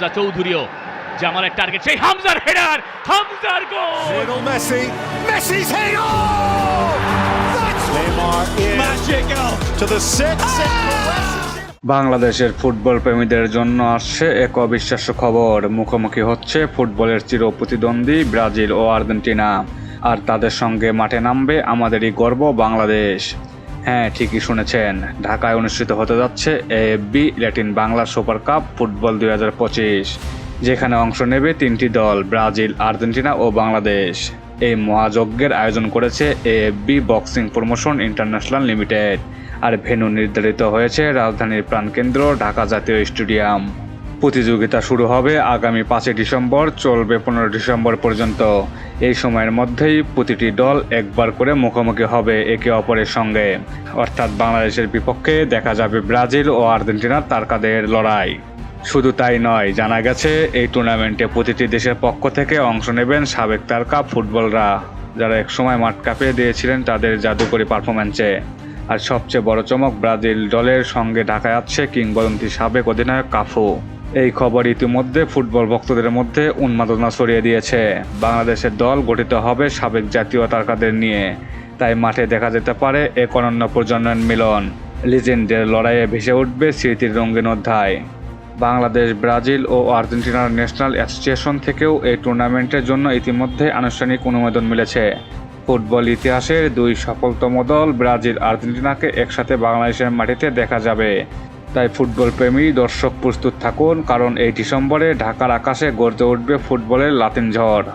হামজা চৌধুরীও জামালের টার্গেট, সেই হামজার হেডার, হামজার গোল! Lionel Messi, Messi's head! Oh! That's Neymar in. Magic out to the six. বাংলাদেশের ফুটবল প্রেমীদের জন্য আসছে এক অবিশ্বাস্য খবর। মুখোমুখি হচ্ছে ফুটবলের চির প্রতিদ্বন্দ্বী ব্রাজিল ও আর্জেন্টিনা, আর তাদের সঙ্গে মাঠে নামবে আমাদেরই গর্ব বাংলাদেশ। হ্যাঁ, ঠিকই শুনেছেন, ঢাকায় অনুষ্ঠিত হতে যাচ্ছে AFB Latin Bangla super cup football 2025, যেখানে অংশ নেবে 3টি দল, ব্রাজিল, আর্জেন্টিনা ও বাংলাদেশ। এই মহাযজ্ঞের আয়োজন করেছে AFB boxing promotion international limited, আর ভেন্যু নির্ধারিত হয়েছে রাজধানীর প্রাণকেন্দ্র ঢাকা জাতীয় স্টেডিয়াম। প্রতিযোগিতা শুরু হবে আগামী 5 ডিসেম্বর, চলবে 15 ডিসেম্বর পর্যন্ত। এই সময়ের মধ্যেই প্রতিটি দল একবার করে মুখোমুখি হবে একে অপরের সঙ্গে, অর্থাৎ বাংলাদেশের বিপক্ষে দেখা যাবে ব্রাজিল ও আর্জেন্টিনার তারকাদের লড়াই। শুধু তাই নয়, জানা গেছে এই টুর্নামেন্টে প্রতিটি দেশের পক্ষ থেকে অংশ নেবেন সাবেক তারকা ফুটবলরা, যারা একসময় মাঠ কাঁপিয়ে দিয়েছিলেন তাদের জাদুকরী পারফরম্যান্সে। আর সবচেয়ে বড় চমক, ব্রাজিল দলের সঙ্গে ঢাকায় আছে কিংবদন্তি সাবেক অধিনায়ক কাফু। এই খবর ইতিমধ্যে ফুটবল ভক্তদের মধ্যে উন্মাদনা ছড়িয়ে দিয়েছে। বাংলাদেশের দল গঠিত হবে সাবেক জাতীয় তারকাদের নিয়ে, তাই মাঠে দেখা যেতে পারে এক অনন্য প্রজন্মের মিলন। লিজেন্ডের লড়াইয়ে ভেসে উঠবে স্মৃতির রঙিন অধ্যায়। বাংলাদেশ, ব্রাজিল ও আর্জেন্টিনার ন্যাশনাল অ্যাসোসিয়েশন থেকেও এই টুর্নামেন্টের জন্য ইতিমধ্যে আনুষ্ঠানিক অনুমোদন মিলেছে। ফুটবল ইতিহাসের 2 সফলতম দল ব্রাজিল আর্জেন্টিনাকে একসাথে বাংলাদেশের মাটিতে দেখা যাবে। তাই ফুটবল প্রেমী দর্শক প্রস্তুত থাকুন, কারণ এই ডিসেম্বরে ঢাকার আকাশে গর্জে উঠবে ফুটবলের লাতিন ঝড়।